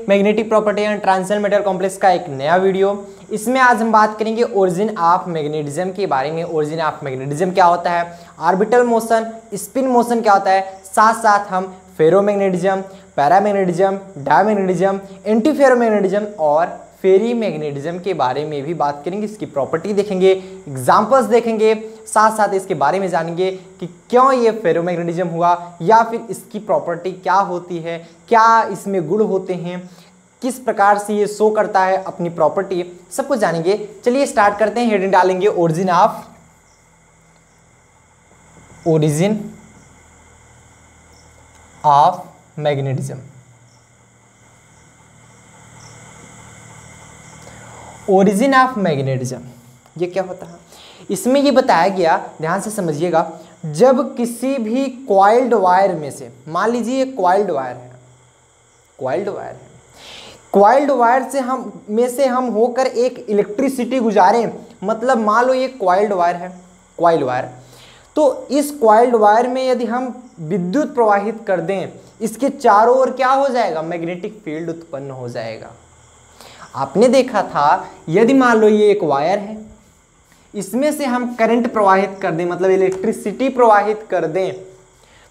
Magnetic property and transition metal complex का एक नया वीडियो। इसमें आज हम बात करेंगे ओरिजिन ऑफ मैग्नेटिज्म के बारे में। ओरिजिन ऑफ मैग्नेटिज्म क्या होता है, ऑर्बिटल मोशन, स्पिन मोशन क्या होता है, साथ साथ हम ferromagnetism, paramagnetism, diamagnetism, anti ferromagnetism और फेरी मैग्नेटिज्म के बारे में भी बात करेंगे। इसकी प्रॉपर्टी देखेंगे, एग्जांपल्स देखेंगे, साथ साथ इसके बारे में जानेंगे कि क्यों ये फेरोमैग्नेटिज्म हुआ या फिर इसकी प्रॉपर्टी क्या होती है, क्या इसमें गुण होते हैं, किस प्रकार से ये शो करता है अपनी प्रॉपर्टी, सब कुछ जानेंगे। चलिए स्टार्ट करते हैं। हेडिंग डालेंगे origin of magnetism. Origin of magnetism ये क्या होता है, इसमें ये बताया गया, ध्यान से समझिएगा, जब किसी भी कॉइल्ड वायर में से, मान लीजिए कॉइल्ड वायर है, कॉइल्ड वायर से हम होकर एक इलेक्ट्रिसिटी गुजारें, मतलब मान लो ये कॉइल्ड वायर है, कॉइल वायर, तो इस कॉइल्ड वायर में यदि हम विद्युत प्रवाहित कर दें, इसके चारों ओर क्या हो जाएगा, मैग्नेटिक फील्ड उत्पन्न हो जाएगा। आपने देखा था यदि मान लो ये एक वायर है, इसमें से हम करंट प्रवाहित कर दें, मतलब इलेक्ट्रिसिटी प्रवाहित कर दें,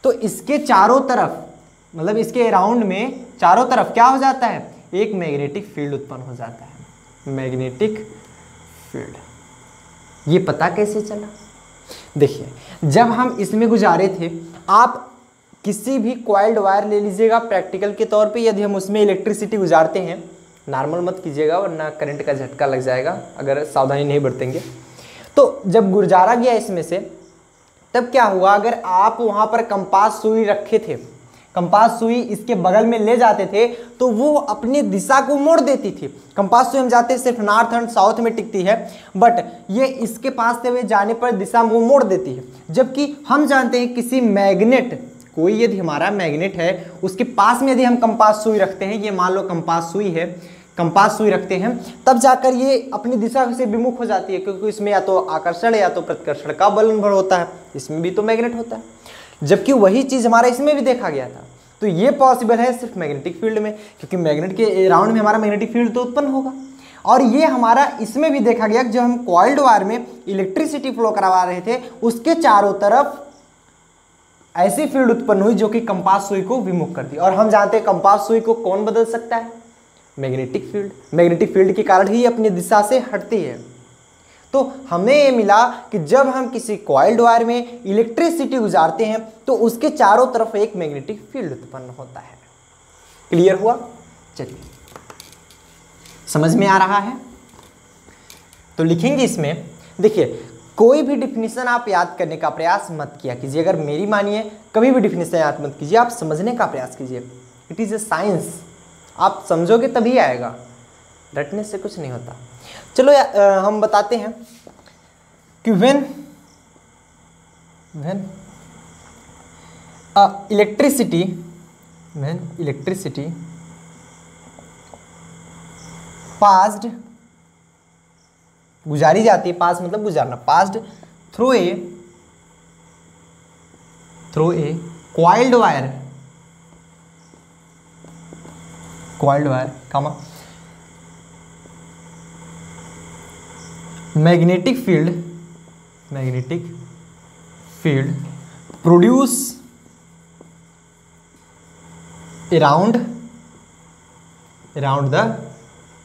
तो इसके चारों तरफ, मतलब इसके अराउंड में चारों तरफ क्या हो जाता है, एक मैग्नेटिक फील्ड उत्पन्न हो जाता है, मैग्नेटिक फील्ड। ये पता कैसे चला, देखिए जब हम इसमें गुजारे थे, आप किसी भी कॉइल्ड वायर ले लीजिएगा प्रैक्टिकल के तौर पे, यदि हम उसमें इलेक्ट्रिसिटी गुजारते हैं, नॉर्मल मत कीजिएगा वरना करंट का झटका लग जाएगा अगर सावधानी नहीं बरतेंगे। तो जब गुजारा गया इसमें से, तब क्या हुआ, अगर आप वहाँ पर कंपास सुई रखे थे, कंपास सुई इसके बगल में ले जाते थे, तो वो अपनी दिशा को मोड़ देती थी। कंपास सुई हम जाते सिर्फ नॉर्थ एंड साउथ में टिकती है, बट ये इसके पास से हुए जाने पर दिशा वो मोड़ देती है। जबकि हम जानते हैं किसी मैग्नेट, कोई यदि हमारा मैग्नेट है, उसके पास में यदि हम कंपास सुई रखते हैं, ये मान लो कंपास सुई है, कंपास सुई रखते हैं, तब जाकर ये अपनी दिशा से विमुख हो जाती है, क्योंकि इसमें या तो आकर्षण या तो प्रतिकर्षण का बल निर्भर होता है, इसमें भी तो मैग्नेट होता है। जबकि वही चीज हमारा इसमें भी देखा गया था। तो ये पॉसिबल है सिर्फ मैग्नेटिक फील्ड में, क्योंकि मैग्नेट के अराउंड में हमारा मैग्नेटिक फील्ड तो उत्पन्न होगा। और ये हमारा इसमें भी देखा गया, जब हम कॉइल्ड वायर में इलेक्ट्रिसिटी फ्लो करवा रहे थे, उसके चारों तरफ ऐसी फील्ड उत्पन्न हुई जो कि कंपास सुई को विमुख करती है। और हम जानते हैं कंपास सुई को कौन बदल सकता है, मैग्नेटिक फील्ड। मैग्नेटिक फील्ड के कारण ही अपनी दिशा से हटती है। तो हमें ये मिला कि जब हम किसी कॉइल्ड वायर में इलेक्ट्रिसिटी गुजारते हैं, तो उसके चारों तरफ एक मैग्नेटिक फील्ड उत्पन्न होता है। क्लियर हुआ? चलिए, समझ में आ रहा है? तो लिखेंगे इसमें, देखिए कोई भी डिफिनीशन आप याद करने का प्रयास मत किया कीजिए, अगर मेरी मानिए कभी भी डिफिनीशन याद मत कीजिए, आप समझने का प्रयास कीजिए। इट इज ए साइंस, आप समझोगे तभी आएगा, रटने से कुछ नहीं होता। चलो हम बताते हैं कि व्हेन इलेक्ट्रिसिटी पास्ड, गुजारी जाती है, पास मतलब गुजारना, passed through a coiled wire, comma magnetic field produce around the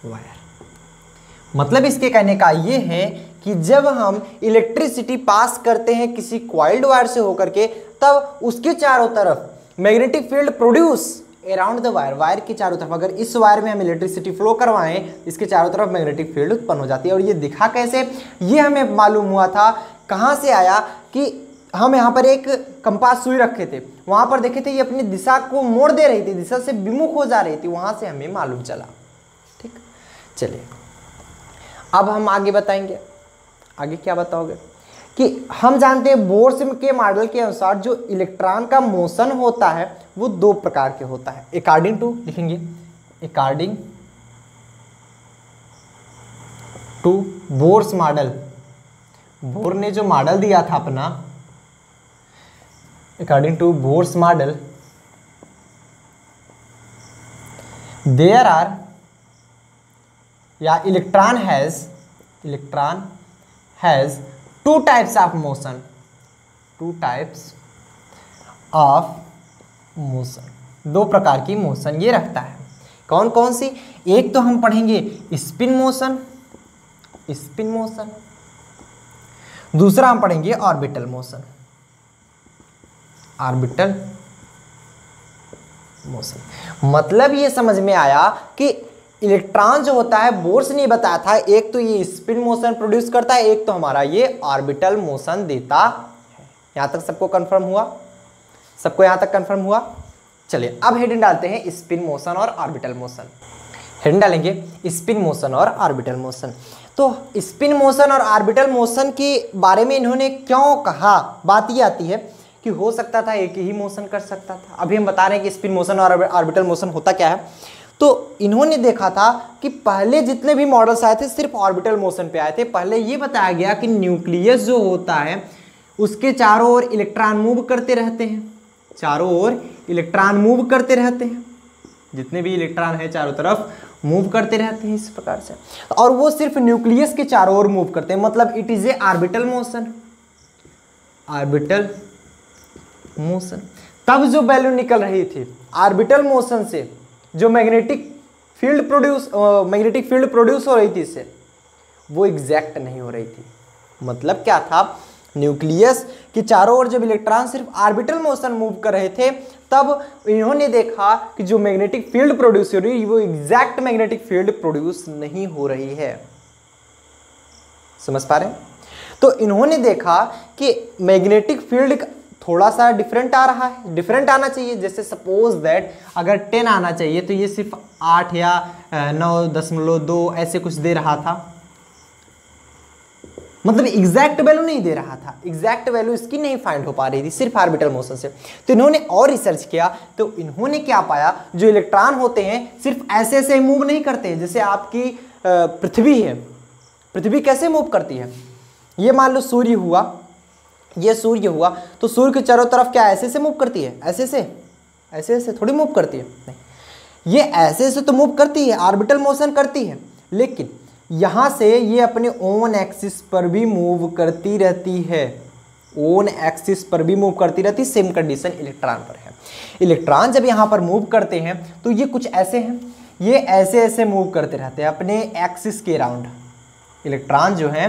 wire. मतलब इसके कहने का ये है कि जब हम इलेक्ट्रिसिटी पास करते हैं किसी कॉइल्ड वायर से होकर के, तब उसके चारों तरफ magnetic field produce around the wire, wire के चारों तरफ, अगर इस वायर में हम इलेक्ट्रिसिटी फ्लो करवाएं, इसके चारों तरफ मैग्नेटिक फील्ड उत्पन्न हो जाती है। और ये दिखा कैसे, ये हमें मालूम हुआ था, कहाँ से आया कि हम यहाँ पर एक कंपास सुई रखे थे, वहाँ पर देखे थे ये अपनी दिशा को मोड़ दे रही थी, दिशा से विमुख हो जा रही थी, वहाँ से हमें मालूम चला। ठीक, चलिए अब हम आगे बताएंगे। आगे क्या बताओगे कि हम जानते हैं बोर्स के मॉडल के अनुसार जो इलेक्ट्रॉन का मोशन होता है वो दो प्रकार के होता है। अकॉर्डिंग टू, लिखेंगे according to Bohr's model, Bohr ने जो मॉडल दिया था अपना, according to Bohr's model there are या electron has two types of motion, दो प्रकार की मोशन ये रखता है। कौन कौन सी? एक तो हम पढ़ेंगे स्पिन मोशन, दूसरा हम पढ़ेंगे ऑर्बिटल मोशन, मतलब ये समझ में आया कि इलेक्ट्रॉन जो होता है, बोर्स ने बताया था, एक तो ये स्पिन मोशन प्रोड्यूस करता है, एक तो हमारा ये ऑर्बिटल मोशन देता है। यहां तक सबको कंफर्म हुआ? सबको यहां तक कंफर्म हुआ? चलिए अब हेडिंग डालते हैं स्पिन मोशन और ऑर्बिटल मोशन। हेडिंग डालेंगे स्पिन मोशन और ऑर्बिटल मोशन। तो स्पिन मोशन और ऑर्बिटल मोशन के बारे में इन्होंने क्यों कहा? बात ये आती है कि हो सकता था एक ही मोशन कर सकता था। अभी हम बता रहे हैं कि स्पिन मोशन और ऑर्बिटल मोशन होता क्या है। तो इन्होंने देखा था कि पहले जितने भी मॉडल्स आए थे सिर्फ ऑर्बिटल मोशन पे आए थे। पहले ये बताया गया कि न्यूक्लियस जो होता है उसके चारों ओर इलेक्ट्रॉन मूव करते रहते हैं, जितने भी इलेक्ट्रॉन है चारों तरफ मूव करते रहते हैं इस प्रकार से, और वो सिर्फ न्यूक्लियस के चारों ओर मूव करते हैं, मतलब it is a orbital motion. तब जो वैल्यू निकल रही थी ऑर्बिटल मोशन से, जो मैग्नेटिक फील्ड प्रोड्यूस हो रही थी इससे, वो एग्जैक्ट नहीं हो रही थी। मतलब क्या था? न्यूक्लियस के चारों ओर जब इलेक्ट्रॉन सिर्फ ऑर्बिटल मोशन मूव कर रहे थे, तब इन्होंने देखा कि जो मैग्नेटिक फील्ड प्रोड्यूस हो रही है वो एग्जैक्ट मैग्नेटिक फील्ड प्रोड्यूस नहीं हो रही है। समझ पा रहे हैं? तो इन्होंने देखा कि मैग्नेटिक फील्ड थोड़ा सा डिफरेंट आ रहा है, डिफरेंट आना चाहिए। जैसे सपोज दैट अगर 10 आना चाहिए तो ये सिर्फ 8 या 9.2 ऐसे कुछ दे रहा था, मतलब एग्जैक्ट वैल्यू नहीं दे रहा था, एग्जैक्ट वैल्यू इसकी नहीं फाइंड हो पा रही थी सिर्फ ऑर्बिटल मोशन से। तो इन्होंने और रिसर्च किया, तो इन्होंने क्या पाया, जो इलेक्ट्रॉन होते हैं सिर्फ ऐसे ऐसे मूव नहीं करते। जैसे आपकी पृथ्वी है, पृथ्वी कैसे मूव करती है? ये मान लो सूर्य हुआ, ये सूर्य हुआ, तो सूर्य के चारों तरफ क्या ऐसे से मूव करती है? ऐसे से थोड़ी मूव करती है, नहीं, ये ऐसे से तो मूव करती है, ऑर्बिटल मोशन करती है, लेकिन यहां से ये अपने ओन एक्सिस पर भी मूव करती रहती है, सेम कंडीशन इलेक्ट्रॉन पर है। इलेक्ट्रॉन जब यहां पर मूव करते हैं तो ये कुछ ऐसे हैं, ये ऐसे ऐसे मूव करते रहते हैं अपने एक्सिस के अराउंड। इलेक्ट्रॉन जो है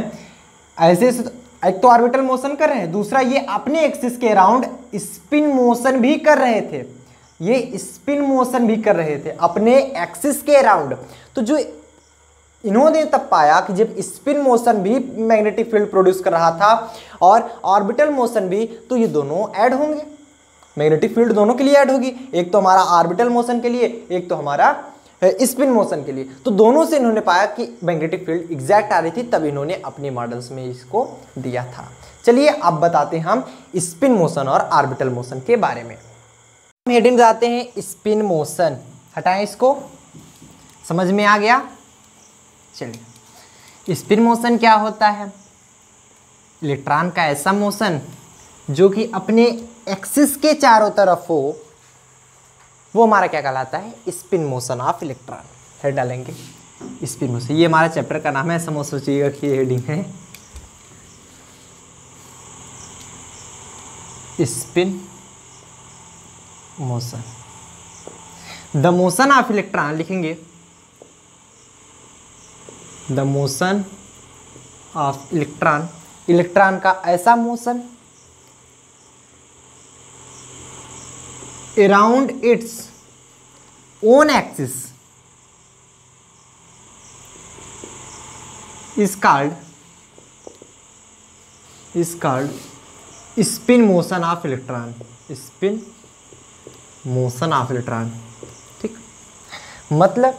ऐसे ऐसे, एक तो ऑर्बिटल मोशन कर रहे हैं, दूसरा ये अपने एक्सिस के अराउंड स्पिन मोशन भी कर रहे थे, अपने एक्सिस के अराउंड। तो जो इन्होंने तब पाया कि जब स्पिन मोशन भी मैग्नेटिक फील्ड प्रोड्यूस कर रहा था और ऑर्बिटल मोशन भी, तो ये दोनों ऐड होंगे, मैग्नेटिक फील्ड दोनों के लिए ऐड होगी, एक तो हमारा ऑर्बिटल मोशन के लिए, एक तो हमारा स्पिन मोशन के लिए। तो दोनों से इन्होंने पाया कि मैग्नेटिक फील्ड एग्जैक्ट आ रही थी, तब इन्होंने अपने मॉडल्स में इसको दिया था। चलिए अब बताते हैं हम स्पिन मोशन और ऑर्बिटल मोशन के बारे में। हम हेडिंग जाते हैं स्पिन मोशन, हटाएं इसको, समझ में आ गया? चलिए, स्पिन मोशन क्या होता है? इलेक्ट्रॉन का ऐसा मोशन जो कि अपने एक्सिस के चारों तरफ हो, वो हमारा क्या कहलाता है? Spin motion of electron. Head डालेंगे स्पिन मोशन, ये हमारा चैप्टर का नाम है, ऐसा मत सोचिएगा कि ये हेडिंग है। Spin motion, the motion of electron लिखेंगे, the motion of electron, electron का ऐसा motion around its own axis is called spin motion of electron, spin motion of electron। ठीक, मतलब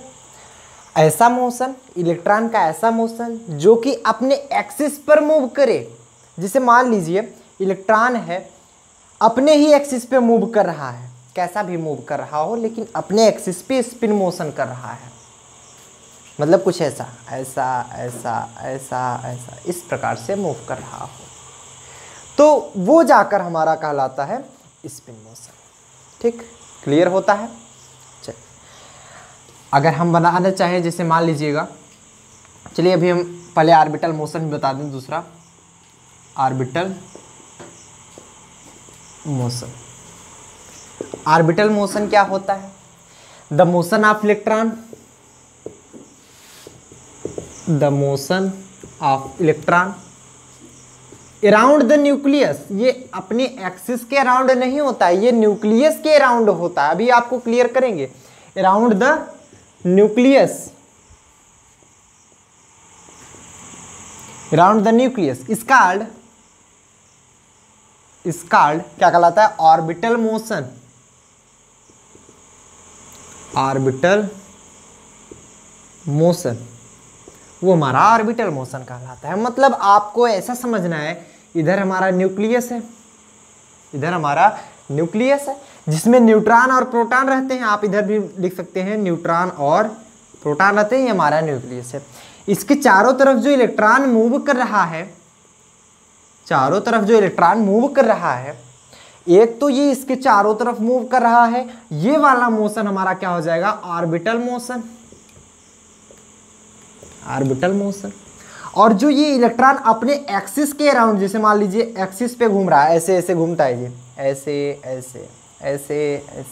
ऐसा मोशन, इलेक्ट्रॉन का ऐसा मोशन जो कि अपने एक्सिस पर मूव करे। जिसे मान लीजिए इलेक्ट्रॉन है, अपने ही एक्सिस पे मूव कर रहा है, कैसा भी मूव कर रहा हो, लेकिन अपने एक्सिस पे स्पिन मोशन कर रहा है, मतलब कुछ ऐसा ऐसा ऐसा ऐसा ऐसा इस प्रकार से मूव कर रहा हो, तो वो जाकर हमारा कहलाता है स्पिन मोशन। ठीक, क्लियर होता है? चलिए अगर हम बनाना चाहें, जैसे मान लीजिएगा, चलिए अभी हम पहले ऑर्बिटल मोशन भी बता दें। दूसरा ऑर्बिटल मोशन। ऑर्बिटल मोशन क्या होता है? The motion of electron, the motion of electron around the nucleus. ये अपने एक्सिस के अराउंड नहीं होता है, ये न्यूक्लियस के अराउंड होता है। अभी आपको क्लियर करेंगे। Around the nucleus, around the nucleus is called क्या कहलाता है? Orbital motion. ऑर्बिटल मोशन वो हमारा ऑर्बिटल मोशन कहलाता है। मतलब आपको ऐसा समझना है, इधर हमारा न्यूक्लियस है, इधर हमारा न्यूक्लियस है जिसमें न्यूट्रॉन और प्रोटॉन रहते हैं। आप इधर भी लिख सकते हैं न्यूट्रॉन और प्रोटॉन रहते हैं, ये हमारा न्यूक्लियस है। इसके चारों तरफ जो इलेक्ट्रॉन मूव कर रहा है, चारों तरफ जो इलेक्ट्रॉन मूव कर रहा है, एक तो ये इसके चारों तरफ मूव कर रहा है, ये वाला मोशन हमारा क्या हो जाएगा? Orbital motion. Orbital motion. और जो ये इलेक्ट्रॉन अपने एक्सिस के अराउंड, जैसे मान लीजिए एक्सिस पे घूम रहा है, ऐसे ऐसे घूमता है, ये ऐसे ऐसे ऐसे ऐसे,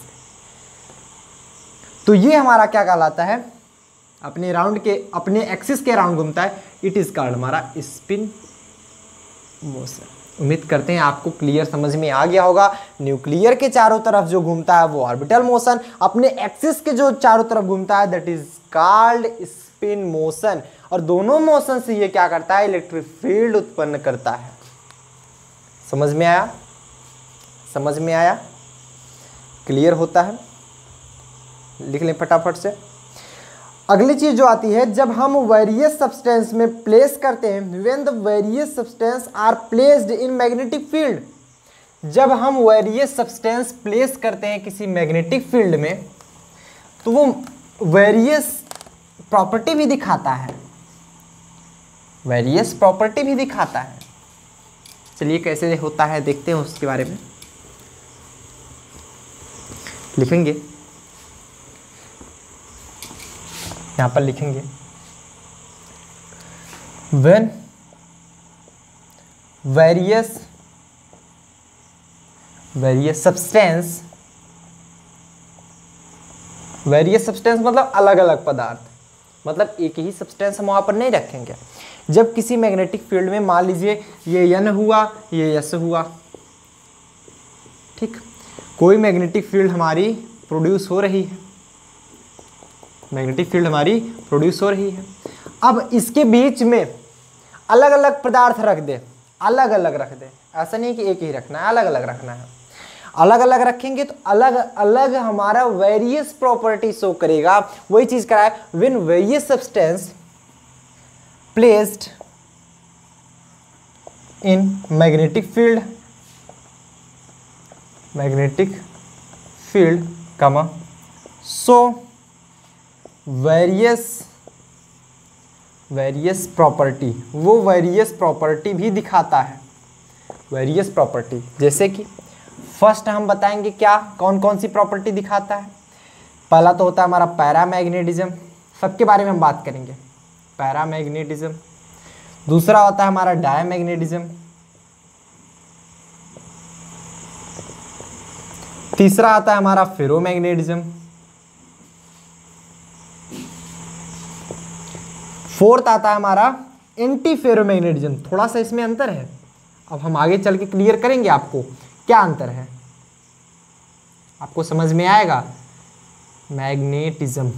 तो ये हमारा क्या कहलाता है? अपने राउंड के, अपने एक्सिस के अराउंड घूमता है। इट इज कॉल्ड हमारा स्पिन मोशन। उम्मीद करते हैं आपको क्लियर समझ में आ गया होगा। न्यूक्लियर के चारों तरफ जो घूमता है वो ऑर्बिटल मोशन, अपने एक्सिस के जो चारों तरफ घूमता है that is called spin motion. और दोनों मोशन से ये क्या करता है? इलेक्ट्रिक फील्ड उत्पन्न करता है। समझ में आया? समझ में आया? क्लियर होता है? लिख लें फटाफट से। अगली चीज जो आती है, जब हम वेरियस सब्सटेंस में प्लेस करते हैं, when the various substance are placed in magnetic field, जब हम वेरियस सब्सटेंस प्लेस करते हैं किसी मैग्नेटिक फील्ड में, तो वो वेरियस प्रॉपर्टी भी दिखाता है, वेरियस प्रॉपर्टी भी दिखाता है। चलिए कैसे होता है देखते हैं, उसके बारे में लिखेंगे, यहां पर लिखेंगे when various substance मतलब अलग अलग पदार्थ, मतलब एक ही सब्सटेंस हम वहां पर नहीं रखेंगे। जब किसी मैग्नेटिक फील्ड में मान लीजिए ये N हुआ, ये S हुआ, ठीक, कोई मैग्नेटिक फील्ड हमारी प्रोड्यूस हो रही है, मैग्नेटिक फील्ड हमारी प्रोड्यूस हो रही है। अब इसके बीच में अलग अलग पदार्थ रख दे, अलग अलग रख दे, ऐसा नहीं कि एक ही रखना है, अलग अलग रखना है। अलग अलग रखेंगे तो अलग अलग हमारा वेरियस प्रॉपर्टी शो करेगा। वही चीज करा है, when various substance placed in magnetic field कमा सो वेरियस प्रॉपर्टी, वो वेरियस प्रॉपर्टी भी दिखाता है। वेरियस प्रॉपर्टी जैसे कि फर्स्ट हम बताएंगे क्या, कौन कौन सी प्रॉपर्टी दिखाता है। पहला तो होता है हमारा पैरामैग्नेटिज्म, सबके बारे में हम बात करेंगे, पैरामैग्नेटिज्म। दूसरा होता है हमारा डायमैग्नेटिज्म। तीसरा आता है हमारा फेरोमैग्नेटिज्म। फोर्थ आता है हमारा एंटी फेरोमैग्नेटिज्म। थोड़ा सा इसमें अंतर है, अब हम आगे चल के क्लियर करेंगे आपको क्या अंतर है, आपको समझ में आएगा मैग्नेटिज्म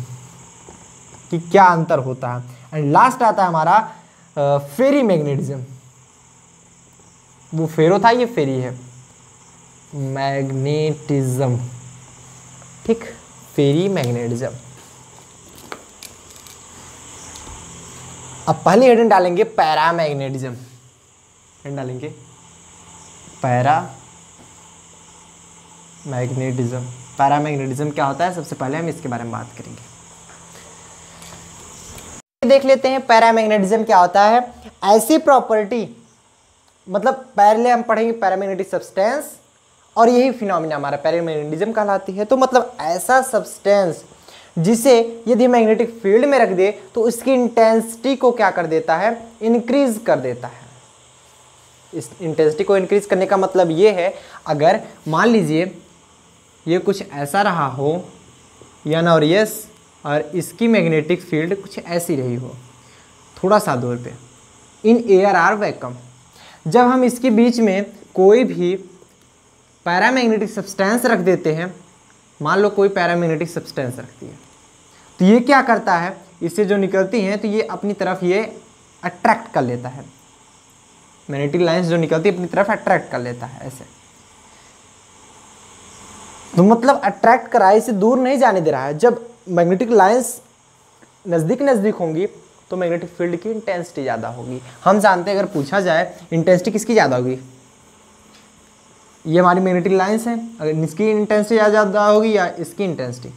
कि क्या अंतर होता है। एंड लास्ट आता है हमारा फेरी मैग्नेटिज्म। वो फेरो था, ये फेरी है, मैग्नेटिज्म, ठीक, फेरी मैग्नेटिज्म। अब पहले हेडिंग डालेंगे पैरामैग्नेटिज्म, हेडिंग डालेंगे पैरामैग्नेटिज्म। पैरामैग्नेटिज्म क्या होता है, सबसे पहले हम इसके बारे में बात करेंगे। देख लेते हैं पैरामैग्नेटिज्म क्या होता है। ऐसी प्रॉपर्टी, मतलब पहले हम पढ़ेंगे पैरामैग्नेटिक सब्सटेंस, और यही फिनोमिना हमारा पैरामैग्नेटिज्म कहलाती है। तो मतलब ऐसा सब्सटेंस जिसे यदि मैग्नेटिक फील्ड में रख दे तो उसकी इंटेंसिटी को क्या कर देता है, इंक्रीज कर देता है। इस इंटेंसिटी को इंक्रीज करने का मतलब ये है, अगर मान लीजिए ये कुछ ऐसा रहा हो एन और एस और इसकी मैग्नेटिक फील्ड कुछ ऐसी रही हो थोड़ा सा दूर पे, इन एयर आर वैक्यूम, जब हम इसके बीच में कोई भी पैरामैग्नेटिक सब्सटेंस रख देते हैं, मान लो कोई पैरामैग्नेटिक सब्सटेंस रखती है, तो ये क्या करता है, इससे जो निकलती हैं तो ये अपनी तरफ ये अट्रैक्ट कर लेता है, मैग्नेटिक लाइंस जो निकलती है अपनी तरफ अट्रैक्ट कर लेता है ऐसे। तो मतलब अट्रैक्ट कराए से दूर नहीं जाने दे रहा है। जब मैग्नेटिक लाइंस नज़दीक नज़दीक होंगी तो मैग्नेटिक फील्ड की इंटेंसिटी ज़्यादा होगी। हम जानते हैं, अगर पूछा जाए इंटेंसिटी किसकी ज़्यादा होगी, ये हमारी मैग्नेटिक लाइंस है, अगर इसकी इंटेंसिटी ज़्यादा होगी या इसकी इंटेंसिटी,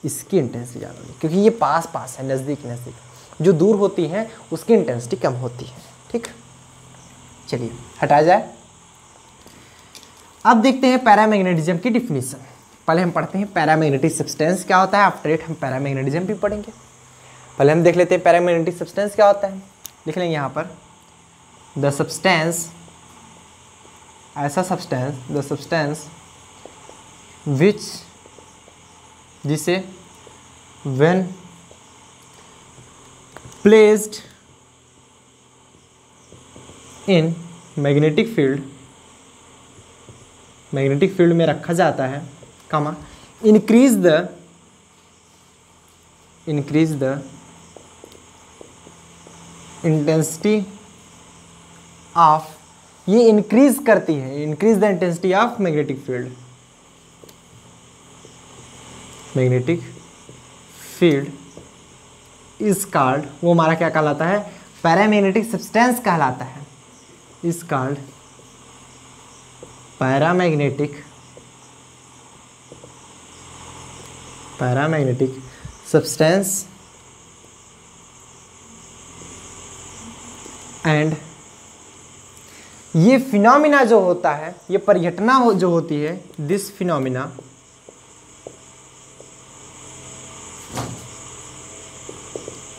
इसकी इंटेंसिटी ज़्यादा होगी, क्योंकि ये पास पास है, नज़दीक नज़दीक। जो दूर होती हैं उसकी इंटेंसिटी कम होती है। ठीक, चलिए हटा जाए। अब देखते हैं पैरामैग्नेटिज्म की डिफिनीशन। पहले हम पढ़ते हैं पैरामैग्नेटिक सब्सटेंस क्या होता है, आफ्टर इट हम पैरामैग्नेटिज्म भी पढ़ेंगे। पहले हम देख लेते हैं पैरामैग्नेटिक सब्सटेंस क्या होता है। लिख लेंगे यहाँ पर, द सब्सटेंस, ऐसा सब्सटेंस, द सब्सटेंस विच, जिसे when placed in magnetic field, magnetic field में रखा जाता है, कामा इंक्रीज द इंटेंसिटी ऑफ, ये इंक्रीज करती है, increase the intensity of magnetic field, magnetic field is called, वो हमारा क्या कहलाता है, पैरामैग्नेटिक सब्सटेंस कहलाता है, is called paramagnetic substance and ये फिनोमिना जो होता है, ये परिघटना जो होती है, this phenomena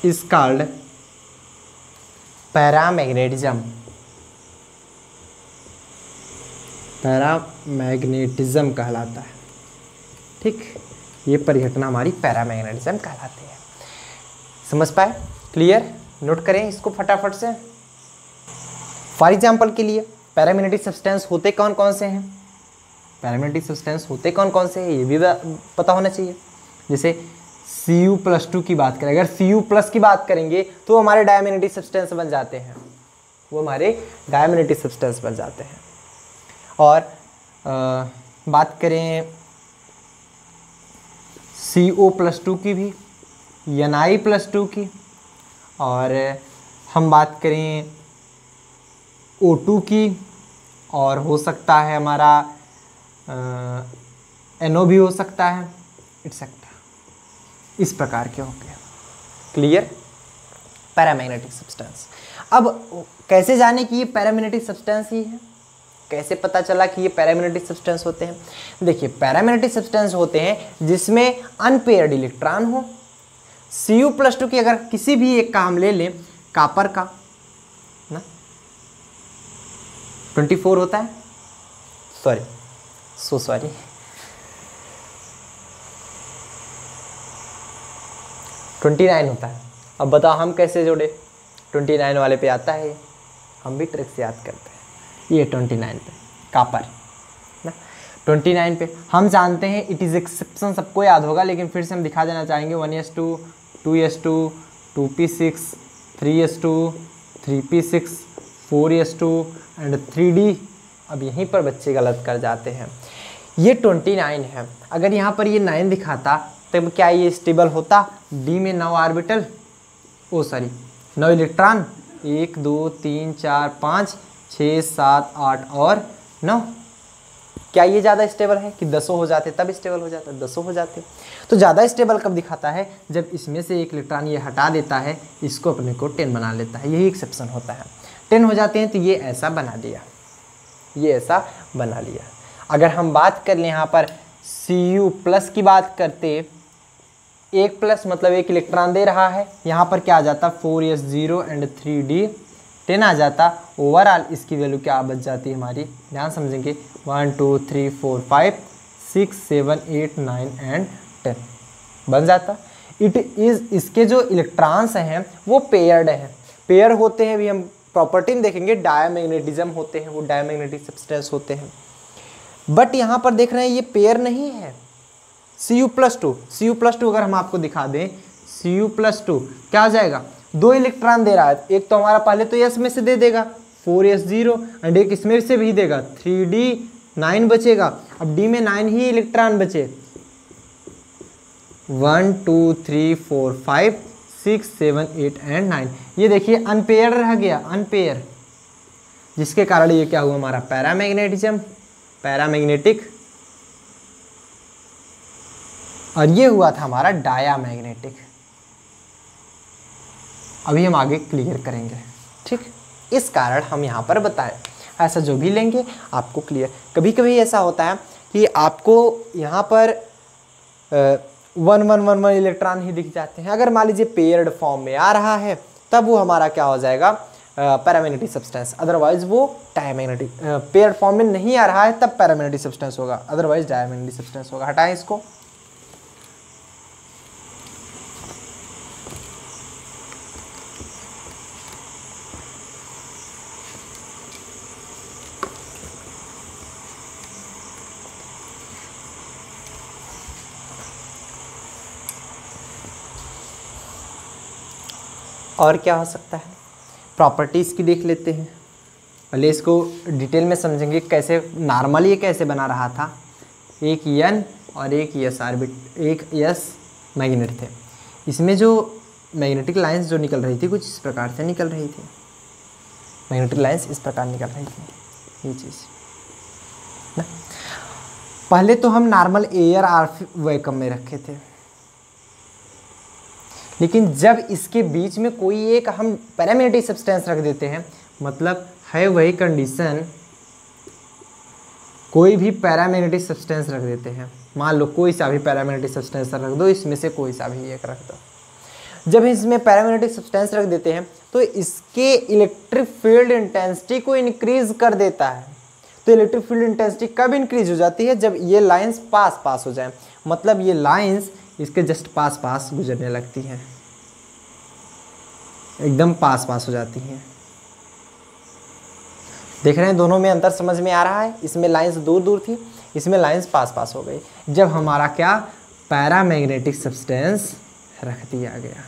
is called paramagnetism, paramagnetism कहलाता है। ठीक, ये परिघटना हमारी पैरामैग्नेटिज्म कहलाती है। समझ पाए, क्लियर, नोट करें इसको फटाफट से। फॉर एग्जाम्पल के लिए पैरामैग्नेटिक सब्सटेंस होते कौन कौन से हैं, पैरामैग्नेटिक सब्सटेंस होते कौन कौन से हैं ये भी पता होना चाहिए। जैसे Cu+2 की बात करें, अगर Cu+ की बात करेंगे तो हमारे डायमैग्नेटिक सब्सटेंस बन जाते हैं, वो हमारे डायमैग्नेटिक सब्सटेंस बन जाते हैं। और बात करें CO+2 की भी, Na+2 की, और हम बात करें O2 की, और हो सकता है हमारा NO भी हो सकता है, एक्सेट्रा, इस प्रकार के हो गए। Clear, paramagnetic substance. अब कैसे जाने कि ये पैरामैग्नेटिक सब्सटेंस ही है, कैसे पता चला कि ये पैरामैग्नेटिक सब्सटेंस होते हैं। देखिए, पैरामैग्नेटिक सब्सटेंस होते हैं जिसमें अनपेयर्ड इलेक्ट्रॉन हो। Cu+2 की अगर किसी भी एक का हम ले लें, कॉपर का ना 24 होता है, सॉरी 29 होता है। अब बताओ हम कैसे जोड़े, 29 वाले पे आता है, हम भी ट्रिक से याद करते हैं। ये 29 पे कॉपर ना, 29 पे हम जानते हैं इट इज़ एक्सेप्शन, सबको याद होगा, लेकिन फिर से हम दिखा देना चाहेंगे 1s2 2s2 2p6 3s2 3p6 4s2 and 3d। अब यहीं पर बच्चे गलत कर जाते हैं, ये 29 है, अगर यहाँ पर ये 9 दिखाता तब क्या ये स्टेबल होता, डी में 9 ऑर्बिटल, 9 इलेक्ट्रॉन, 1 2 3 4 5 6 7 8 और 9, क्या ये ज़्यादा स्टेबल है कि 10 हो जाते तब स्टेबल हो जाता, 10 हो जाते। तो ज़्यादा स्टेबल कब दिखाता है, जब इसमें से एक इलेक्ट्रॉन ये हटा देता है, इसको अपने को 10 बना लेता है, यही एक्सेप्शन होता है। 10 हो जाते हैं तो ये ऐसा बना दिया, ये ऐसा बना लिया। अगर हम बात कर लें यहाँ पर Cu+ की बात करते, एक प्लस मतलब एक इलेक्ट्रॉन दे रहा है, यहाँ पर क्या आ जाता 4s0 एंड 3d10 आ जाता। ओवरऑल इसकी वैल्यू क्या बच जाती है हमारी, ध्यान समझेंगे, 1 2 3 4 5 6 7 8 9 एंड 10 बन जाता। इट इज़, इसके जो इलेक्ट्रॉन्स हैं वो पेयर्ड हैं, पेयर होते हैं भी हम प्रॉपर्टी में देखेंगे, डायमैग्नेटिज्म होते हैं, वो डायमैग्नेटिक सब्सटेंस होते हैं। बट यहाँ पर देख रहे हैं ये पेयर नहीं है, Cu+2 अगर हम आपको दिखा दें, Cu+2 क्या हो जाएगा, 2 इलेक्ट्रॉन दे रहा है, एक तो हमारा पहले तो S में से दे देगा 4s0 एंड एक इसमें से भी देगा 3d9 बचेगा। अब D में 9 ही इलेक्ट्रॉन बचे, 1 2 3 4 5 6 7 8 एंड 9, ये देखिए अनपेयर रह गया, अनपेयर, जिसके कारण ये क्या हुआ हमारा पैरामैग्नेटिज्म, पैरामैग्नेटिक, और ये हुआ था हमारा डायामैग्नेटिक। अभी हम आगे क्लियर करेंगे, ठीक। इस कारण हम यहाँ पर बताएं, ऐसा जो भी लेंगे आपको क्लियर। कभी कभी ऐसा होता है कि आपको यहाँ पर 1 1 1 1 इलेक्ट्रॉन ही दिख जाते हैं। अगर मान लीजिए पेयर्ड फॉर्म में आ रहा है तब वो हमारा क्या हो जाएगा, पैरामैग्नेटिक सब्सटेंस, अदरवाइज वो डायमैग्नेटिक। पेयर्ड फॉर्म में नहीं आ रहा है तब पैरामैग्नेटिक सब्सटेंस होगा, अदरवाइज डायमैग्नेटिक सब्सटेंस होगा। हटाएं इसको। और क्या हो सकता है, प्रॉपर्टीज़ की देख लेते हैं। पहले इसको डिटेल में समझेंगे कैसे नॉर्मल ये कैसे बना रहा था। एक N और एक S ऑर्बिट, एक S मैग्नेट थे। इसमें जो मैग्नेटिक लाइंस जो निकल रही थी कुछ इस प्रकार से निकल रही थी, मैग्नेटिक लाइंस इस प्रकार निकल रही थी, ये चीज़ ना। पहले तो हम नॉर्मल एयर और वैक्यूम में रखे थे, लेकिन जब इसके बीच में कोई एक हम पैरामैग्नेटिक सब्सटेंस रख देते हैं, मतलब है वही कंडीशन, कोई भी पैरामैग्नेटिक सब्सटेंस रख देते हैं, मान लो कोई सा भी पैरामैग्नेटिक सब्सटेंस रख दो, इसमें से कोई सा भी एक रख दो। जब इसमें पैरामैग्नेटिक सब्सटेंस रख देते हैं तो इसके इलेक्ट्रिक फील्ड इंटेंसिटी को इंक्रीज कर देता है। तो इलेक्ट्रिक फील्ड इंटेंसिटी कब इंक्रीज हो जाती है, जब ये लाइंस पास पास हो जाए, मतलब ये लाइंस इसके जस्ट पास पास गुजरने लगती हैं, एकदम पास पास हो जाती हैं। देख रहे हैं दोनों में अंतर समझ में आ रहा है, इसमें लाइंस दूर दूर थी, इसमें लाइंस पास पास हो गई। जब हमारा क्या पैरामैग्नेटिक सब्सटेंस रख दिया गया,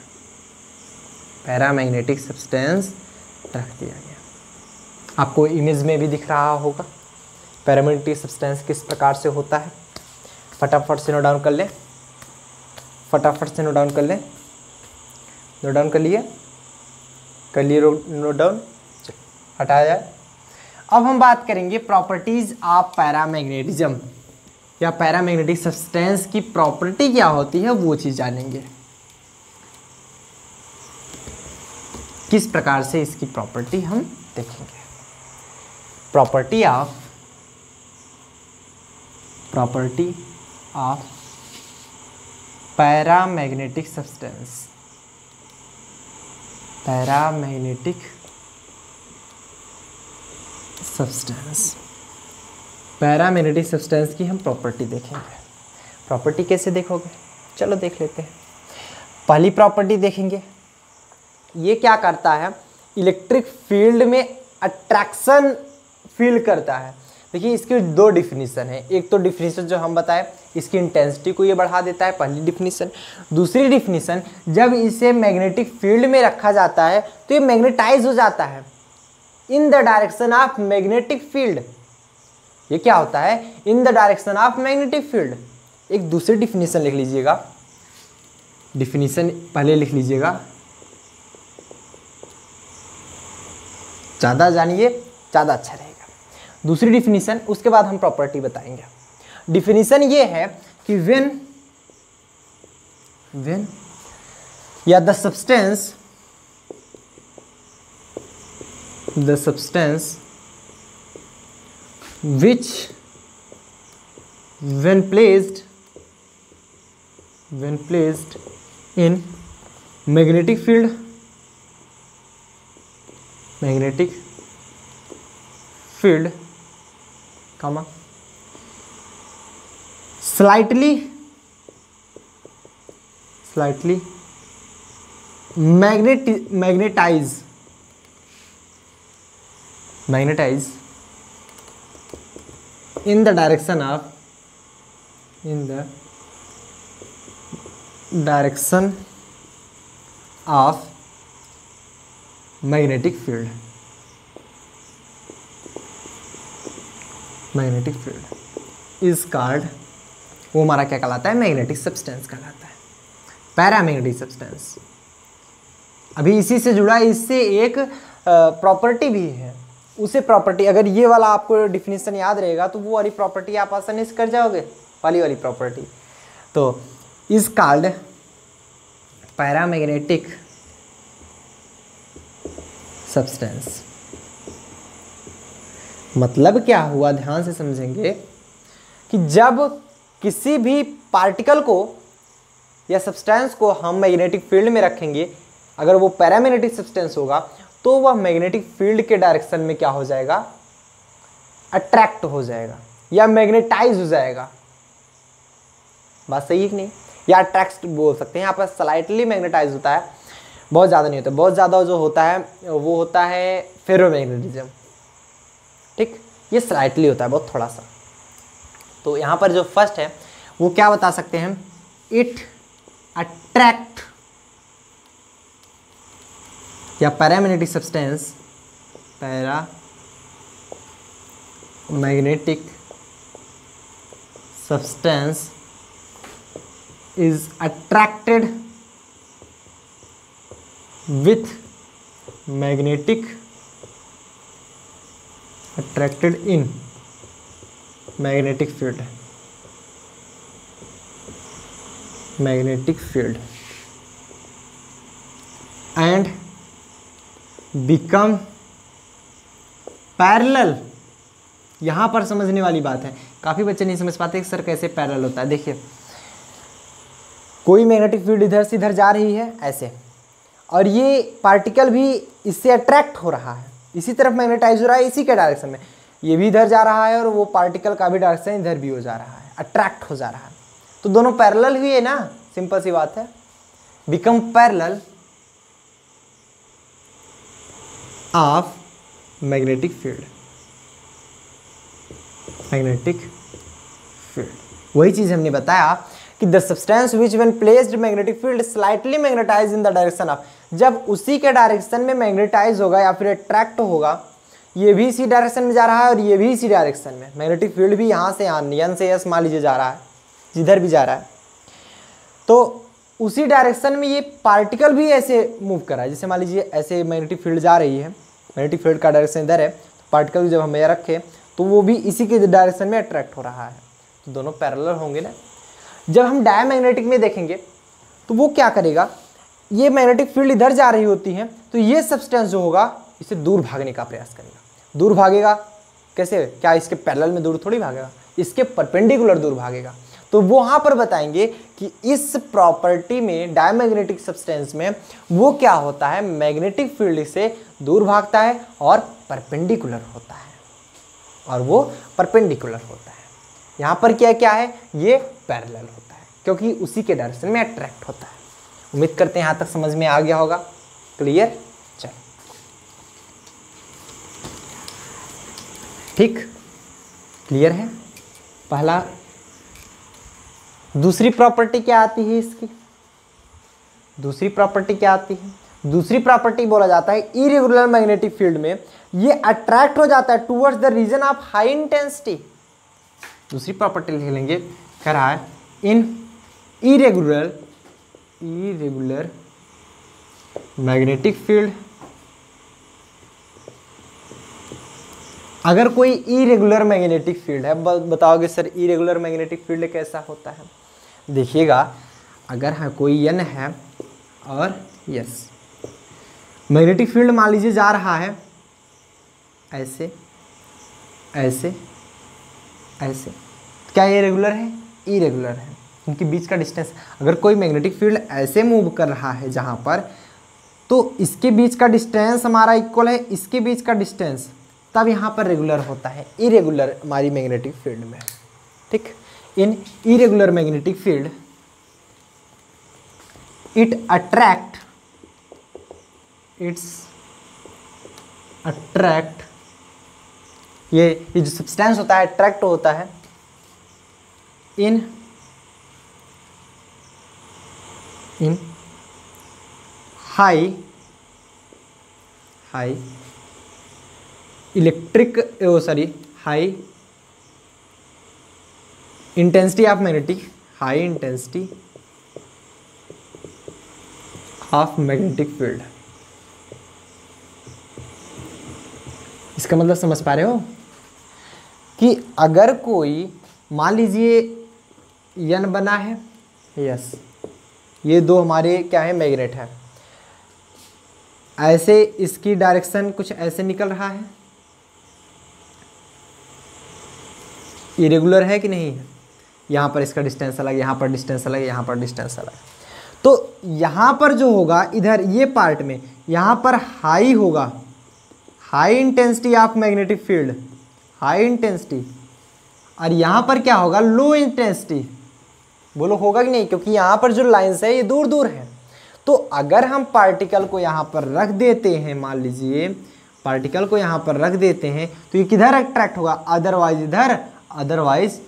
पैरामैग्नेटिक सब्सटेंस रख दिया गया। आपको इमेज में भी दिख रहा होगा पैरामैग्नेटिक सब्सटेंस किस प्रकार से होता है। फटाफट से नोट डाउन कर लें, फटाफट से नोट डाउन कर लें। नोट डाउन कर लिए नोट डाउन, हटाया जाए। अब हम बात करेंगे प्रॉपर्टीज ऑफ पैरामैग्नेटिज्म, या पैरामैग्नेटिक सब्सटेंस की प्रॉपर्टी क्या होती है वो चीज़ जानेंगे, किस प्रकार से इसकी प्रॉपर्टी हम देखेंगे। Property of paramagnetic substance, paramagnetic substance, paramagnetic substance की हम प्रॉपर्टी देखेंगे। प्रॉपर्टी कैसे देखोगे, चलो देख लेते हैं। पहली प्रॉपर्टी देखेंगे, ये क्या करता है, इलेक्ट्रिक फील्ड में अट्रैक्शन फील करता है। देखिए इसकी दो डिफिनीशन है, एक तो डिफिनीशन जो हम बताए इसकी इंटेंसिटी को ये बढ़ा देता है, पहली डिफिनीशन। दूसरी डिफिनीशन, जब इसे मैग्नेटिक फील्ड में रखा जाता है तो ये मैग्नेटाइज हो जाता है इन the direction of magnetic field. ये क्या होता है, इन the direction of magnetic field. एक दूसरी डिफिनीशन लिख लीजिएगा, डिफिनीशन पहले लिख लीजिएगा, ज़्यादा जानिए ज़्यादा अच्छा रहेगा। दूसरी डिफिनीशन, उसके बाद हम प्रॉपर्टी बताएंगे। डिफिनीशन ये है कि व्हेन या the substance which when placed in magnetic field, magnetic field comma slightly magnetize in the direction of magnetic field is called, वो हमारा क्या कहलाता है, मैग्नेटिक सब्सटेंस कहलाता है, पैरामैग्नेटिक सब्सटेंस। अभी इसी से जुड़ा, इससे एक प्रॉपर्टी भी है, उसे प्रॉपर्टी, अगर ये वाला आपको डिफिनीशन याद रहेगा तो वो वाली प्रॉपर्टी आप आसानी से कर जाओगे, वाली प्रॉपर्टी। तो इज कॉल्ड पैरामैग्नेटिक सब्सटेंस। मतलब क्या हुआ, ध्यान से समझेंगे कि जब किसी भी पार्टिकल को या सब्सटेंस को हम मैग्नेटिक फील्ड में रखेंगे, अगर वो पैरामैग्नेटिक सब्सटेंस होगा तो वह मैग्नेटिक फील्ड के डायरेक्शन में क्या हो जाएगा, अट्रैक्ट हो जाएगा या मैग्नेटाइज हो जाएगा। बात सही है कि नहीं? या अट्रैक्ट बोल सकते हैं, यहाँ पर स्लाइटली मैग्नेटाइज होता है, बहुत ज़्यादा नहीं होता, बहुत ज़्यादा जो होता है वो होता है फेरोमैग्नेटिज्म, ठीक, ये स्लाइटली होता है बहुत थोड़ा सा। तो यहाँ पर जो फर्स्ट है वो क्या बता सकते हैं, इट अट्रैक्ट, या paramagnetic substance, paramagnetic substance is attracted with magnetic, attracted in magnetic field, and become parallel। यहाँ पर समझने वाली बात है, काफ़ी बच्चे नहीं समझ पाते कि सर कैसे पैरेलल होता है। देखिए, कोई मैग्नेटिक फील्ड इधर से इधर जा रही है ऐसे, और ये पार्टिकल भी इससे अट्रैक्ट हो रहा है, इसी तरफ मैग्नेटाइज हो रहा है, इसी के डायरेक्शन में, ये भी इधर जा रहा है और वो पार्टिकल का भी डायरेक्शन इधर भी हो जा रहा है, अट्रैक्ट हो जा रहा है, तो दोनों पैरेलल हुए ना, सिंपल सी बात है। Become parallel of magnetic field, वही चीज हमने बताया कि the substance which when placed magnetic field slightly magnetize in the direction of, जब उसी के डायरेक्शन में मैग्नेटाइज होगा या फिर अट्रैक्ट होगा, ये भी इसी डायरेक्शन में जा रहा है और ये भी इसी डायरेक्शन में, मैग्नेटिक फील्ड भी यहाँ से यहाँ से एस मान लीजिए जा रहा है, जिधर भी जा रहा है, तो उसी डायरेक्शन में ये पार्टिकल भी ऐसे मूव कर रहा है। जैसे मान लीजिए ऐसे मैग्नेटिक फील्ड जा रही है, मैग्नेटिक फील्ड का डायरेक्शन इधर है, तो पार्टिकल जब हम यहाँ रखें तो वो भी इसी के डायरेक्शन में अट्रैक्ट हो रहा है, तो दोनों पैरेलल होंगे ना। जब हम डायमैग्नेटिक में देखेंगे तो वो क्या करेगा, ये मैग्नेटिक फील्ड इधर जा रही होती है, तो ये सब्सटेंस जो होगा इससे दूर भागने का प्रयास करेगा। दूर भागेगा कैसे, क्या इसके पैरेलल में दूर थोड़ी भागेगा, इसके परपेंडिकुलर दूर भागेगा। तो वो वहाँ पर बताएंगे कि इस प्रॉपर्टी में, डायमैग्नेटिक सब्सटेंस में, वो क्या होता है, मैग्नेटिक फील्ड से दूर भागता है और परपेंडिकुलर होता है, और वो परपेंडिकुलर होता है। यहाँ पर क्या क्या है, ये पैरेलल होता है क्योंकि उसी के डायरेक्शन में अट्रैक्ट होता है। उम्मीद करते हैं यहाँ तक समझ में आ गया होगा, क्लियर। चल ठीक, क्लियर है। पहला, दूसरी प्रॉपर्टी क्या आती है इसकी, दूसरी प्रॉपर्टी क्या आती है, दूसरी प्रॉपर्टी बोला जाता है इरेगुलर मैग्नेटिक फील्ड में ये अट्रैक्ट हो जाता है towards the region of high intensity. दूसरी प्रॉपर्टी लिख लेंगे, कह रहा है इन इरेगुलर मैग्नेटिक फील्ड, अगर कोई इरेगुलर मैग्नेटिक फील्ड है, बताओगे सर इरेगुलर मैग्नेटिक फील्ड कैसा होता है। देखिएगा, अगर है कोई एन है और यस, मैग्नेटिक फील्ड मान लीजिए जा रहा है ऐसे ऐसे ऐसे, क्या ये रेगुलर है, इरेगुलर है। उनके बीच का डिस्टेंस। अगर कोई मैग्नेटिक फील्ड ऐसे मूव कर रहा है जहाँ पर, तो इसके बीच का डिस्टेंस हमारा इक्वल है इसके बीच का डिस्टेंस, तब यहाँ पर रेगुलर होता है। इरेगुलर हमारी मैग्नेटिक फील्ड में, ठीक, in irregular magnetic field it's attract, ये जो सब्सटेंस होता है अट्रैक्ट होता है in high electric high intensity of magnetic, high intensity of magnetic field. इसका मतलब समझ पा रहे हो कि अगर कोई मान लीजिए यन बना है, यस, ये दो हमारे क्या है, मैग्नेट है, ऐसे इसकी डायरेक्शन कुछ ऐसे निकल रहा है, इरेगुलर है कि नहीं है, यहाँ पर इसका डिस्टेंस अलग, यहाँ पर डिस्टेंस अलग, यहाँ पर डिस्टेंस अलग। तो यहाँ पर जो होगा इधर ये पार्ट में, यहाँ पर हाई होगा, high intensity of magnetic field, high intensity, और यहाँ पर क्या होगा, लो इंटेंसिटी। बोलो होगा कि नहीं, क्योंकि यहाँ पर जो लाइंस है ये दूर दूर है। तो अगर हम पार्टिकल को यहाँ पर रख देते हैं, मान लीजिए पार्टिकल को यहाँ पर रख देते हैं, तो ये किधर अट्रैक्ट होगा, अदरवाइज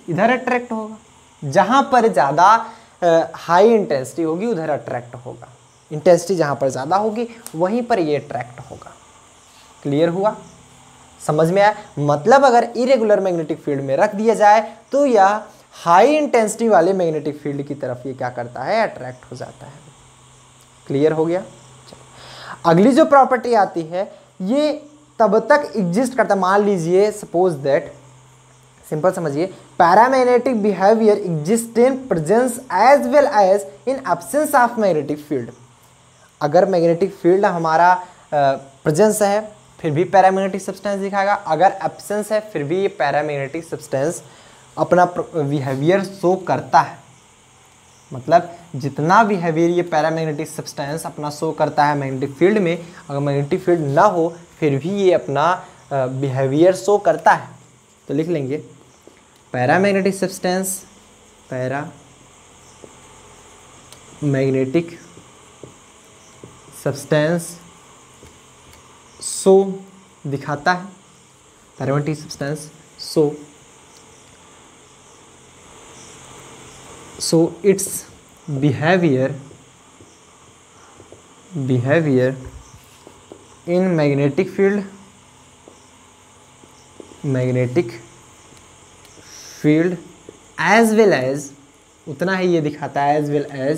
इधर अट्रैक्ट होगा। जहाँ पर ज़्यादा हाई इंटेंसिटी होगी उधर अट्रैक्ट होगा, इंटेंसिटी जहाँ पर ज़्यादा होगी वहीं पर ये अट्रैक्ट होगा। क्लियर हुआ, समझ में आया? मतलब अगर इरेगुलर मैग्नेटिक फील्ड में रख दिया जाए तो यह हाई इंटेंसिटी वाले मैग्नेटिक फील्ड की तरफ ये क्या करता है, अट्रैक्ट हो जाता है। क्लियर हो गया? अगली जो प्रॉपर्टी आती है ये तब तक एग्जिस्ट करता है, मान लीजिए सपोज दैट, सिंपल समझिए, paramagnetic behaviour exist in presence as well as in absence of magnetic field. अगर मैग्नेटिक फील्ड हमारा प्रेजेंस है फिर भी पैरामैग्नेटिक सब्सटेंस दिखाएगा, अगर एब्सेंस है फिर भी ये पैरामैग्नेटिक सब्सटेंस अपना बिहेवियर शो करता है। मतलब जितना बिहेवियर ये पैरामैग्नेटिक सब्सटेंस अपना शो करता है मैग्नेटिक फील्ड में, अगर मैग्नेटिक फील्ड ना हो फिर भी ये अपना बिहेवियर शो करता है। तो लिख लेंगे paramagnetic substance, paramagnetic substance show दिखाता है, paramagnetic substance so its behavior in magnetic field as well as, उतना ही ये दिखाता है, as well as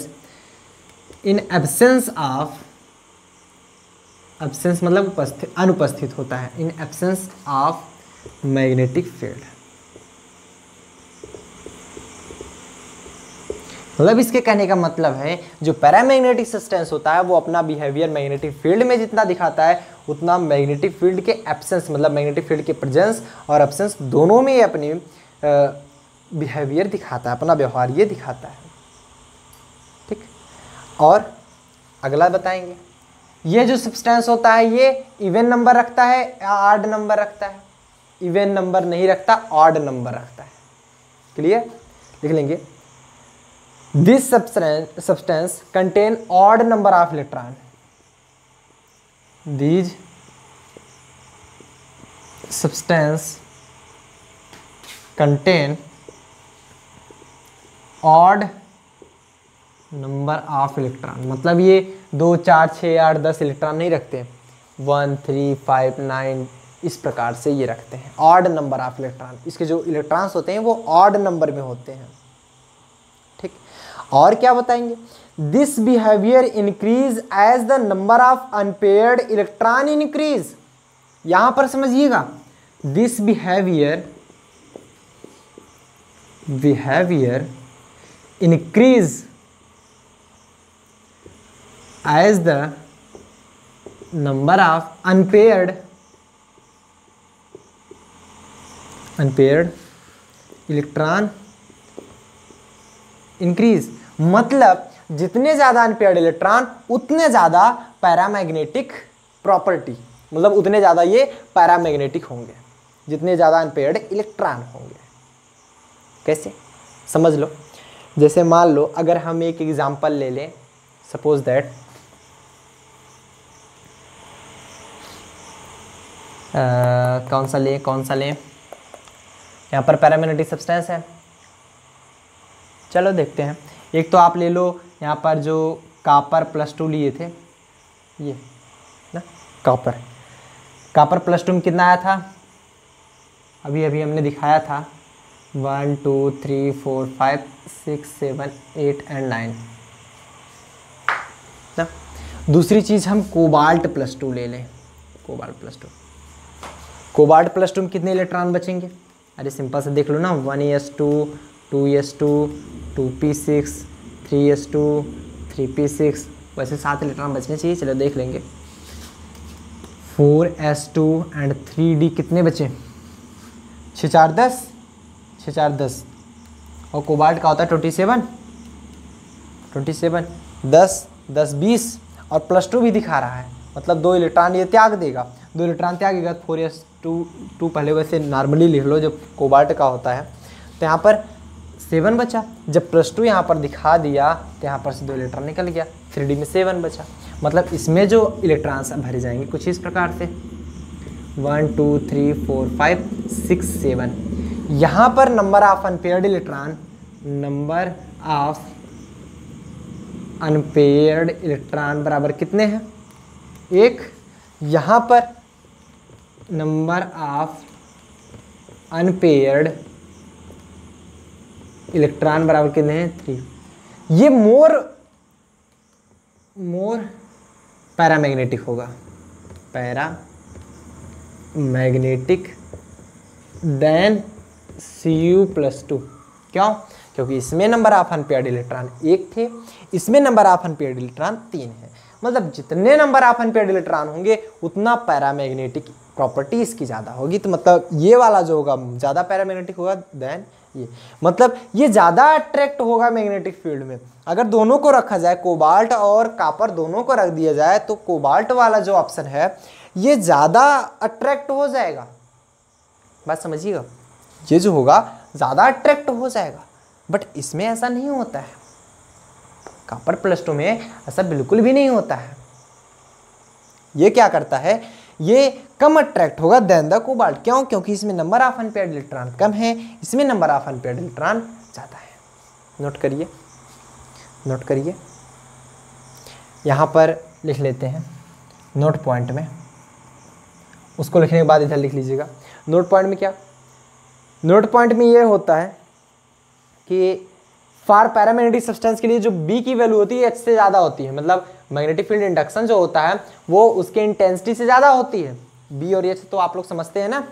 in absence of, absence मतलब अनुपस्थित होता है, in absence of magnetic field। मतलब इसके कहने का मतलब है जो पैरामैग्नेटिक सब्सटेंस होता है वो अपना बिहेवियर मैग्नेटिक फील्ड में जितना दिखाता है उतना मैग्नेटिक फील्ड के एब्सेंस, मतलब मैग्नेटिक फील्ड के प्रेजेंस और एब्सेंस दोनों में अपनी बिहेवियर दिखाता है, अपना व्यवहार ये दिखाता है। ठीक, और अगला बताएंगे, ये जो सब्सटेंस होता है ये इवन नंबर रखता है या ऑड नंबर रखता है? इवन नंबर नहीं रखता, ऑड नंबर रखता है। क्लियर? लिख लेंगे This substance contain odd number of electron. These substance contain odd number of electron। मतलब ये 2, 4, 6, 8, 10 इलेक्ट्रॉन नहीं रखते, 1, 3, 5, 9 इस प्रकार से ये रखते हैं ऑड नंबर ऑफ इलेक्ट्रॉन। इसके जो इलेक्ट्रॉन्स होते हैं वो ऑड नंबर में होते हैं। ठीक, और क्या बताएंगे, this behaviour increase as the number of unpaired electron increase. यहां पर समझिएगा, this behaviour increase as the number of unpaired electron increase, मतलब जितने ज़्यादा अनपेयर्ड इलेक्ट्रॉन उतने ज़्यादा पैरामैग्नेटिक प्रॉपर्टी, मतलब उतने ज़्यादा ये पैरामैग्नेटिक होंगे जितने ज़्यादा अनपेयर्ड इलेक्ट्रॉन होंगे। कैसे समझ लो, जैसे मान लो अगर हम एक एग्जांपल ले लें, सपोज दैट कौन सा लें, यहाँ पर पैरामैग्नेटिक सब्सटेंस है, चलो देखते हैं। एक तो आप ले लो यहाँ पर जो कॉपर +2 लिए थे, ये ना कॉपर +2 में कितना आया था, अभी हमने दिखाया था 1 2 3 4 5 6 7 8 एंड 9 ना। दूसरी चीज़ हम कोबाल्ट +2 ले लें, कोबाल्ट +2 में कितने इलेक्ट्रॉन बचेंगे, अरे सिंपल से देख लो ना, 1s2 2s2 2p6 3s2 3p6, वैसे 7 इलेक्ट्रॉन बचने चाहिए, चलो देख लेंगे। 4s2 एंड 3d कितने बचे, 6 4 10 और कोबाल्ट का होता है 27 10 10 20 और +2 भी दिखा रहा है, मतलब 2 इलेक्ट्रॉन ये त्याग देगा, 2 इलेक्ट्रॉन त्यागेगा। 4s2 पहले वैसे नॉर्मली लिख लो जब कोबाल्ट का होता है, तो यहाँ पर 7 बचा, जब +2 यहाँ पर दिखा दिया तो यहाँ पर से 2 इलेक्ट्रॉन निकल गया, 3d में 7 बचा, मतलब इसमें जो इलेक्ट्रॉन्स भरे जाएंगे कुछ इस प्रकार से 1 2 3 4 5 6 7। यहाँ पर नंबर ऑफ अनपेयर्ड इलेक्ट्रॉन बराबर कितने हैं, 1। यहाँ पर नंबर ऑफ अनपेयर्ड इलेक्ट्रॉन बराबर कितने हैं, 3। ये मोर पैरामैग्नेटिक होगा, पैरामैग्नेटिक देन Cu+2। क्यों, क्योंकि इसमें नंबर ऑफ अनपेयर्ड इलेक्ट्रॉन 1 थे, इसमें नंबर ऑफ अनपेयर्ड इलेक्ट्रॉन 3 है, मतलब जितने नंबर ऑफ अनपेयर्ड इलेक्ट्रॉन होंगे उतना पैरामैग्नेटिक प्रॉपर्टी इसकी ज़्यादा होगी, तो मतलब ये वाला जो होगा ज़्यादा पैरामैग्नेटिक होगा देन ये, मतलब ये ज़्यादा अट्रैक्ट होगा मैग्नेटिक फील्ड में। अगर दोनों को रखा जाए, कोबाल्ट और कॉपर दोनों को रख दिया जाए, तो कोबाल्ट वाला जो ऑप्शन है ये ज़्यादा अट्रैक्ट हो जाएगा, बात समझिएगा, ये जो होगा ज़्यादा अट्रैक्ट हो जाएगा, बट इसमें ऐसा नहीं होता है, कॉपर +2 में ऐसा बिल्कुल भी नहीं होता है। ये क्या करता है, ये कम अट्रैक्ट होगा देन द कोबाल्ट, क्यों, क्योंकि इसमें नंबर ऑफ अनपेयर्ड इलेक्ट्रॉन कम है, इसमें नंबर ऑफ अनपेयर्ड इलेक्ट्रॉन ज़्यादा है। नोट करिए, यहाँ पर लिख लेते हैं नोट पॉइंट में, उसको लिखने के बाद इधर लिख लीजिएगा। नोट पॉइंट में क्या, नोट पॉइंट में ये होता है कि फॉर पैरामैग्नेटिक सब्सटेंस के लिए जो B की वैल्यू होती है H से ज़्यादा होती है, मतलब मैग्नेटिक फील्ड इंडक्शन जो होता है वो उसके इंटेंसिटी से ज़्यादा होती है। B और H तो आप लोग समझते हैं ना,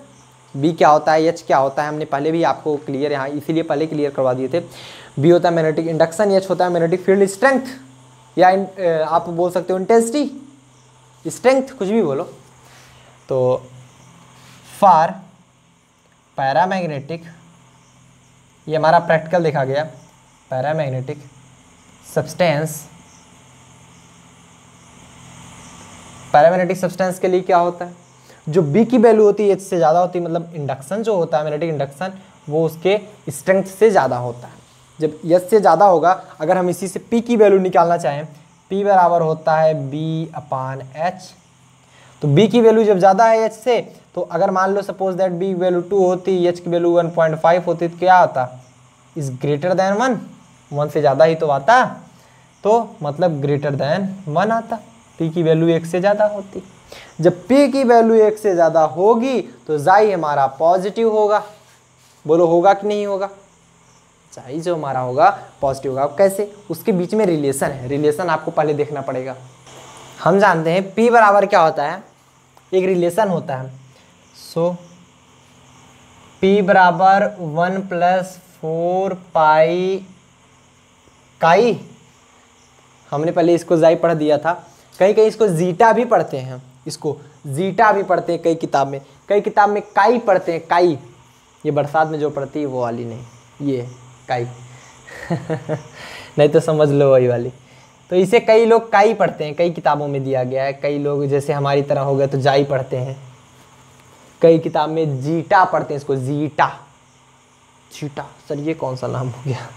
B क्या होता है, H क्या होता है, हमने पहले भी आपको क्लियर यहाँ इसीलिए पहले क्लियर करवा दिए थे। B होता है मैग्नेटिक इंडक्शन, H होता है मैग्नेटिक फील्ड स्ट्रेंथ, या आप बोल सकते हो इंटेंसिटी, स्ट्रेंथ, कुछ भी बोलो। तो फॉर पैरामैग्नेटिक, ये हमारा प्रैक्टिकल देखा गया, पैरामैग्नेटिक सब्सटेंस, पैरामैग्नेटिक सब्सटेंस के लिए क्या होता है, जो B की वैल्यू होती है H से ज़्यादा होती है, मतलब इंडक्शन जो होता है मैग्नेटिक इंडक्शन वो उसके स्ट्रेंथ से ज़्यादा होता है। जब H से ज़्यादा होगा, अगर हम इसी से P की वैल्यू निकालना चाहें, P बराबर होता है B/H, तो B की वैल्यू जब ज़्यादा है H से, तो अगर मान लो सपोज दैट B की वैल्यू 2 होती, H की वैल्यू 1.5 होती, तो क्या आता, इज ग्रेटर देन 1 से ज़्यादा ही तो आता, तो मतलब ग्रेटर देन 1 आता। P की वैल्यू 1 से ज़्यादा होती, जब P की वैल्यू 1 से ज़्यादा होगी तो जाई हमारा पॉजिटिव होगा, बोलो होगा कि नहीं होगा, जाई जो हमारा होगा पॉजिटिव होगा। कैसे, उसके बीच में रिलेशन है, रिलेशन आपको पहले देखना पड़ेगा। हम जानते हैं P बराबर क्या होता है, एक रिलेशन होता है, सो P बराबर 1 + 4 पाई काई, हमने पहले इसको जाई पढ़ दिया था, कहीं कहीं इसको जीटा भी पढ़ते हैं, इसको जीटा भी पढ़ते हैं कई किताब में काई पढ़ते हैं, काई, ये बरसात में जो पढ़ती है वो वाली नहीं, ये काई नहीं तो समझ लो वही वाली। तो इसे कई लोग काई पढ़ते हैं, कई किताबों में दिया गया है। कई लोग जैसे हमारी तरह हो गए तो जाई पढ़ते हैं, कई किताब में जीटा पढ़ते हैं, इसको जीटा। जीटा सर ये कौन सा नाम हो गया।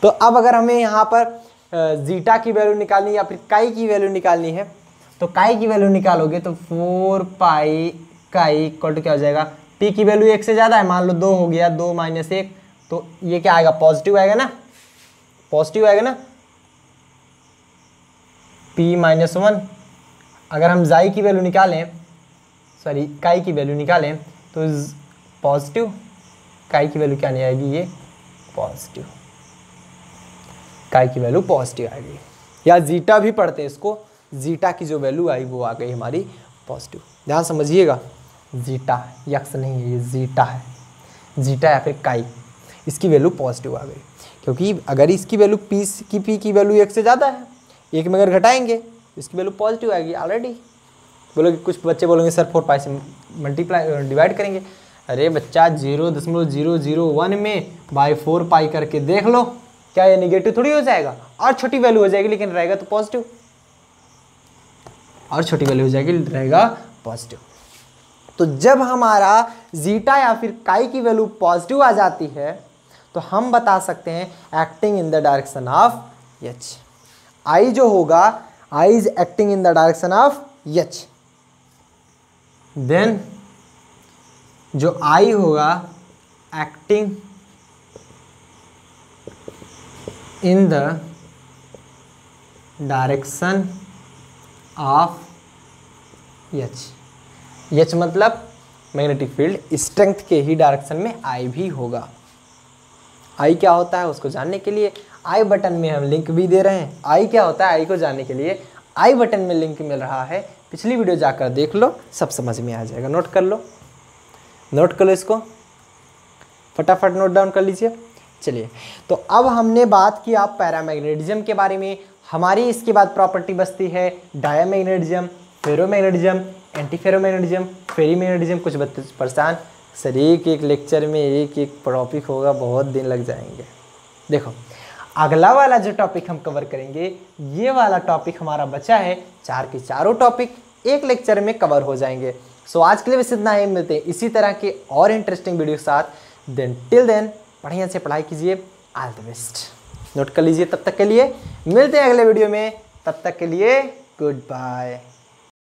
तो अब अगर हमें यहाँ पर जीटा की वैल्यू निकालनी या फिर काई की वैल्यू निकालनी है, तो काई की वैल्यू निकालोगे तो 4 पाई काई इक्वल टू क्या हो जाएगा, पी की वैल्यू 1 से ज़्यादा है, मान लो 2 हो गया, 2 - 1, तो ये क्या आएगा, पॉजिटिव आएगा ना, पॉजिटिव आएगा ना, p - 1। अगर हम जाई की वैल्यू निकालें, सॉरी काई की वैल्यू निकालें तो पॉजिटिव, काई की वैल्यू क्या नहीं आएगी, ये पॉजिटिव, काई की वैल्यू पॉजिटिव आएगी। या जीटा भी पढ़ते हैं इसको, जीटा की जो वैल्यू आई वो आ गई हमारी पॉजिटिव। ध्यान समझिएगा, जीटा यक्स नहीं है, ये जीटा है, जीटा या फिर काई, इसकी वैल्यू पॉजिटिव आ गई। क्योंकि अगर इसकी वैल्यू पी की वैल्यू 1 से ज़्यादा है, 1 में अगर घटाएंगे तो इसकी वैल्यू पॉजिटिव आएगी ऑलरेडी। बोलोगे, कुछ बच्चे बोलेंगे सर 4 पाई से मल्टीप्लाई डिवाइड करेंगे। अरे बच्चा 0.001 में बाई 4 पाई करके देख लो, क्या ये निगेटिव थोड़ी हो जाएगा, और छोटी वैल्यू हो जाएगी लेकिन रहेगा तो पॉजिटिव, और छोटी वैल्यू हो जाएगी रहेगा पॉजिटिव। तो जब हमारा जीटा या फिर काई की वैल्यू पॉजिटिव आ जाती है तो हम बता सकते हैं acting in the direction of H. I जो होगा, I is acting in the direction of H. Then जो आई होगा acting in the direction of H. H मतलब मैग्नेटिक फील्ड स्ट्रेंथ के ही डायरेक्शन में आई भी होगा। आई क्या होता है उसको जानने के लिए आई बटन में हम लिंक भी दे रहे हैं। आई क्या होता है, आई को जानने के लिए आई बटन में लिंक मिल रहा है, पिछली वीडियो जाकर देख लो, सब समझ में आ जाएगा। नोट कर लो, नोट कर लो, इसको फटाफट नोट डाउन कर लीजिए। चलिए, तो अब हमने बात की आप पैरामैग्नेटिज्म के बारे में। हमारी इसके बाद प्रॉपर्टी बचती है डायमैग्नेटिज्म, फेरोमैग्नेटिज्म, एंटी फेरोमैग्नेटिज्म, फेरीमैग्नेटिज्म। कुछ बच्चे परेशान, सर एक एक लेक्चर में एक एक टॉपिक होगा, बहुत दिन लग जाएंगे। देखो, अगला वाला जो टॉपिक हम कवर करेंगे, ये वाला टॉपिक हमारा बचा है, 4 के चारों टॉपिक एक लेक्चर में कवर हो जाएंगे। सो आज के लिए बस इतना ही, मिलते हैं इसी तरह के और इंटरेस्टिंग वीडियो के साथ। टिल देन बढ़िया से पढ़ाई कीजिए, ऑल द बेस्ट। नोट कर लीजिए, तब तक के लिए मिलते हैं अगले वीडियो में, तब तक के लिए गुड बाय।